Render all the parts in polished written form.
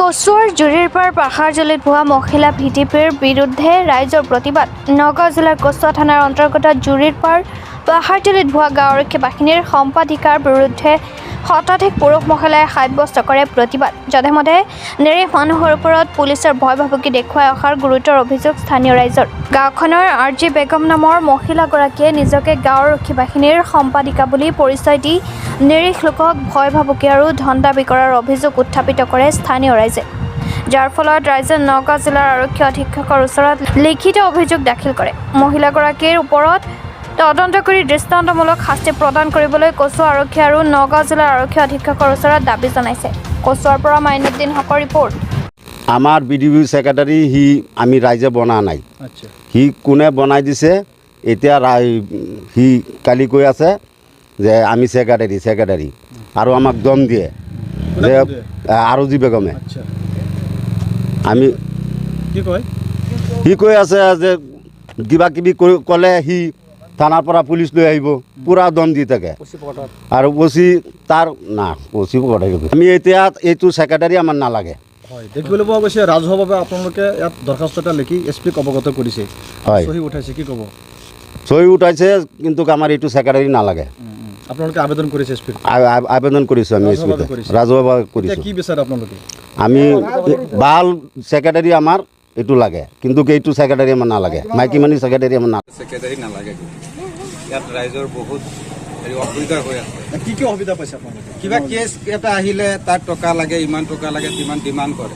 কচুৱাৰ জুৰিৰপাৰ পাহাৰজুলিত ভুৱা মহিলা ভিডিপিৰ বিৰুদ্ধে ৰাইজৰ প্ৰতিবাদ। নগাঁও জিলাৰ কচুৱা থানাৰ অন্তৰ্গত জুৰিৰপাৰ পাহাৰজুলিত ভুৱা গাঁও আৰক্ষী বাহিনীৰ সম্পাদিকাৰ বিৰুদ্ধে শতাধিক পুৰুষ মহিলাই সাব্যস্ত কৰে প্ৰতিবাদ। যধে-মধে নিৰীহ মানুহৰ ওপৰত পুলিচৰ ভয় ভাবুকি দেখুৱাই অহাৰ গুৰুতৰ অভিযোগ স্থানীয় ৰাইজৰ। গাঁওখনৰ আৰজি বেগম নামৰ মহিলাগৰাকীয়ে নিজকে গাঁও আৰক্ষী বাহিনীৰ সম্পাদিকা বুলি পৰিচয় দি নিৰীহ লোকক ভয় ভাবুকি আৰু ধন দাবী কৰাৰ অভিযোগ উত্থাপিত কৰে স্থানীয় ৰাইজে, যাৰ ফলত ৰাইজে নগাঁও জিলাৰ আৰক্ষী অধীক্ষকৰ ওচৰত লিখিত অভিযোগ দাখিল কৰে। মহিলাগৰাকীৰ ওপৰত তদন্ত কৰি দৃষ্টান্তমূলক শাস্তি প্ৰদান কৰিবলৈ কচুৱা আৰক্ষী আৰু নগাঁও জিলাৰ আৰক্ষী অধীক্ষকৰ ওচৰত দাবী জনাইছে। কচুৱাৰ পৰা মাইনুদ্দিন হকৰ ৰিপৰ্ট। আমাৰ বিডিপি ছেক্ৰেটাৰী আমি ৰাইজে বনা নাই। সি কোনে বনাই দিছে এতিয়া সি কালি কৈ আছে যে আমি ছেক্ৰেটাৰী আৰু আমাক দম দিয়ে যে আৰজি বেগমে। আমি সি কৈ আছে যে কিবা কিবি ক'লে সি থানাৰ পৰা পুলিচ লৈ আহিব, পূৰা দম দি থাকে আৰু ওচি তাৰ না ওচি আমি এতিয়া এইটো ছেক্ৰেটাৰী আমাৰ নালাগে। হয়, দেখিবলৈ পোৱা গৈছে ৰাজহুৱাভাৱে আপোনালোকে ইয়াত দৰখাস্ত এটা লিখি এছ-পিক অৱগত কৰিছে। হয়, চহী উঠাইছে, কি ক'ব? চহী উঠাইছে, কিন্তু আমাৰ এইটো ছেক্ৰেটাৰী নালাগে। আপোনালোকে আবেদন কৰিছে এছ-পিক? আবেদন কৰিছোঁ আমি এছ-পিতে, ৰাজহুৱাভাৱে কৰিছোঁ। কি বিচাৰে আপোনালোকে? আমি ভাল ছেক্ৰেটাৰী আমাৰ এইটো লাগে, কিন্তু এইটো ছেক্ৰেটাৰী আমাৰ নালাগে। মাইকী মানুহ ছেক্ৰেটাৰী আমাৰ নালাগে। ইয়াত ৰাইজৰ বহুত অসুবিধা হৈ আছে। কি কি অসুবিধা পাইছে আপোনালোকে? কিবা কেছ এটা আহিলে তাত টকা লাগে, ইমান টকা লাগে, কিমান ডিমাণ্ড কৰে।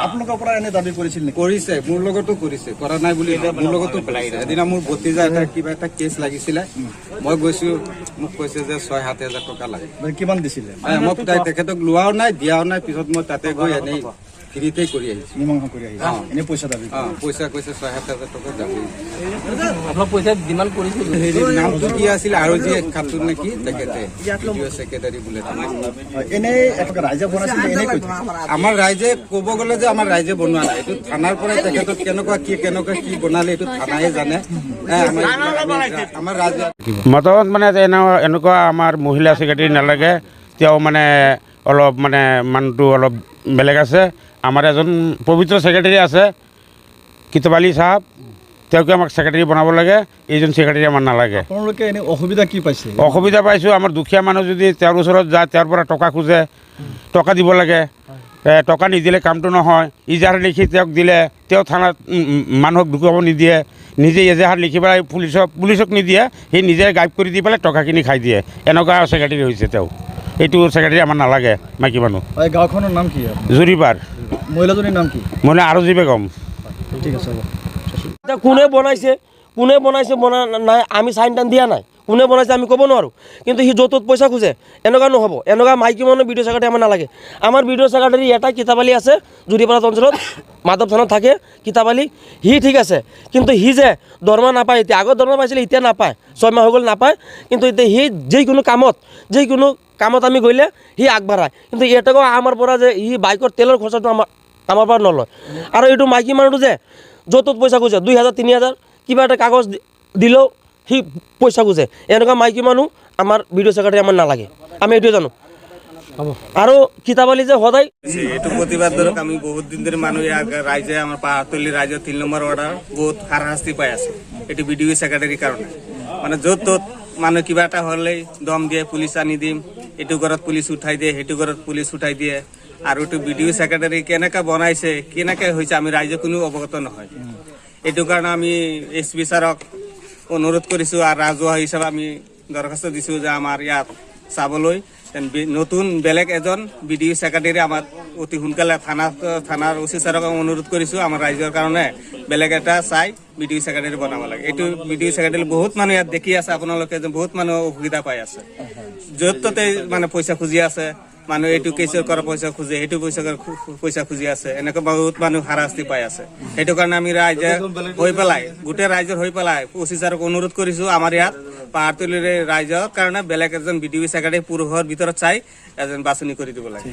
আপোনালোকৰ পৰা এনে দাবী কৰিছিল নেকি? কৰিছে, মোৰ লগতো কৰিছে, কৰা নাই বুলি মোৰ লগতো কৰিছে। এদিনা মোৰ ভতিজা এটা কিবা এটা কেছ লাগিছিলে, মই গৈছোঁ, মোক কৈছে যে 6-7 হাজাৰ টকা লাগে। কিমান দিছিলে? মই তেখেতক লোৱাও নাই, দিয়াও নাই। পিছত মই তাতে গৈ এনেই ফ্ৰীতেই কৰি আহিছোঁ, মীমাংসা কৰি আহিছে। এনে পইচা দাবী? পইচা কৈছে 6-7 হাজাৰ টকা দাবী। আপোনাৰ পইচা ডিমাণ্ড কৰিছিল? নামটো কি আছিল আৰু যি খাতুন নেকি, তেখেতে ছেক্ৰেটাৰী বোলে। এনেই ৰাইজে বনাইছিল, এনেই কৈ আমাৰ ৰাইজে ক'ব গ'লে যে আমাৰ ৰাইজে বনোৱা নাই, এইটো থানাৰ পৰাই তেখেতক কেনেকুৱা কি বনালে এইটো থানাই জানে। আমাৰ ৰাইজে মতত মানে এনেকুৱা আমাৰ মহিলা ছেক্ৰেটাৰী নালাগে। তেওঁ মানে অলপ মানে মানুহটো অলপ বেলেগ আছে। আমাৰ এজন পবিত্ৰ ছেক্ৰেটাৰী আছে, কিতাব আলী চাহাব, তেওঁকে আমাক ছেক্ৰেটাৰী বনাব লাগে। এইজন ছেক্ৰেটাৰী আমাৰ নালাগে। আপোনালোকে এনেই অসুবিধা কি পাইছে? অসুবিধা পাইছোঁ, আমাৰ দুখীয়া মানুহ যদি তেওঁৰ ওচৰত যায়, তেওঁৰ পৰা টকা খোজে, টকা দিব লাগে। টকা নিদিলে কামটো নহয়। ইজাহাৰ লিখি তেওঁক দিলে, তেওঁ থানাত মানুহক ঢুকাব নিদিয়ে, নিজে এজাহাৰ লিখি পেলাই পুলিচক নিদিয়ে, সি নিজে গাইব কৰি দি পেলাই টকাখিনি খাই দিয়ে। এনেকুৱা ছেক্ৰেটাৰী হৈছে তেওঁ। এইটো ছেক্ৰেটাৰী আমাৰ নালাগে। মাইকী মানুহ। গাঁওখনৰ নাম কি? জুৰিপাৰ। মহিলাজনীৰ নাম কি? মহিলা আৰজি বেগম। ঠিক আছে। কোনে বনাইছে বনা নাই, আমি চাইন টাইন দিয়া নাই। কোনে বনাইছে আমি ক'ব নোৱাৰোঁ, কিন্তু সি য'ত পইচা খোজে এনেকুৱা নহ'ব। এনেকুৱা মাইকী মানুহ ভিডিঅ' ছেক্ৰেটাৰী আমাৰ নালাগে। আমাৰ ভিডিঅ' ছেক্ৰেটাৰী এটা কিতাব আলী আছে, জুৰিপাৰা অঞ্চলত মাধৱ থানত থাকে কিতাব আলী। সি ঠিক আছে, কিন্তু সি যে দৰমহা নাপায়। এতিয়া আগত দৰমহা পাইছিলে, এতিয়া নাপায়। 6 মাহ হৈ গ'ল নাপায়। কিন্তু এতিয়া সি যিকোনো কামত আমি গ'লে সি আগবাঢ়ায়, কিন্তু এটাও আমাৰ পৰা যে সি বাইকৰ তেলৰ খৰচাটো আমাৰ পৰা নলয়। আৰু এইটো মাইকী মানুহটো যে য'ত পইচা খোজে, 2,000-3,000 কিবা এটা কাগজ দিলেও সি পইচা খোজে। এনেকুৱা মাইকী মানুহ আমাৰ ভিডিঅ' ছেক্ৰেটাৰী আমাৰ নালাগে। আমি এইটোৱে জানো। আৰু কিতাব আলী যে সদায় এইটো প্ৰতিবাদ ধৰক আমি বহুত দিন ধৰি মানুহ ৰাইজে আমাৰ পাহাৰতলী ৰাইজৰ 3 নম্বৰ ৱাৰ্ডৰ বহুত হাৰাশাস্তি পাই আছে। এইটো বিডিঅ' ছেক্ৰেটাৰীৰ কাৰণে মানে য'ত ত'ত মানুহ কিবা এটা হ'লেই দম দিয়ে, পুলিচ আনি দিম, এইটো ঘৰত পুলিচ উঠাই দিয়ে, সেইটো ঘৰত পুলিচ উঠাই দিয়ে। আৰু এইটো বিডিঅ' ছেক্ৰেটাৰী কেনেকৈ বনাইছে, কেনেকৈ হৈছে, আমি ৰাইজে কোনো অৱগত নহয়। এইটো কাৰণে আমি এছ-পি ছাৰক অনুৰোধ কৰিছোঁ আৰু ৰাজহুৱা হিচাপে আমি দৰখাস্ত দিছোঁ যে আমাৰ ইয়াত চাবলৈ নতুন বেলেগ এজন বিডিঅ' ছেক্ৰেটাৰী আমাৰ অতি সোনকালে থানাৰ অ' চি ছাৰক অনুৰোধ কৰিছোঁ, আমাৰ ৰাইজৰ কাৰণে বেলেগ এটা চাই বিডিঅ' ছেক্ৰেটাৰী বনাব লাগে। এইটো বিডিঅ' ছেক্ৰেটাৰী বহুত মানুহ ইয়াত দেখি আছে, আপোনালোকে যে বহুত মানুহ অসুবিধা পাই আছে। য'ত ত'তে মানে পইচা খুজি আছে, মানুহ এইটো কেছৰ কৰা পইচা খোজে, সেইটো পইচা খুজি আছে। এনেকৈ বহুত মানুহ হাৰাশাস্তি পাই আছে। সেইটো কাৰণে আমি ৰাইজে গোটেই ৰাইজৰ হৈ পেলাই অ' চি ছাৰক অনুৰোধ কৰিছোঁ, আমাৰ ইয়াত পাহাৰতলীৰ ৰাইজৰ কাৰণে বেলেগ এজন বিডিঅ' ছেক্ৰেটাৰী পুৰুষৰ ভিতৰত চাই এজন বাছনি কৰি দিব লাগে।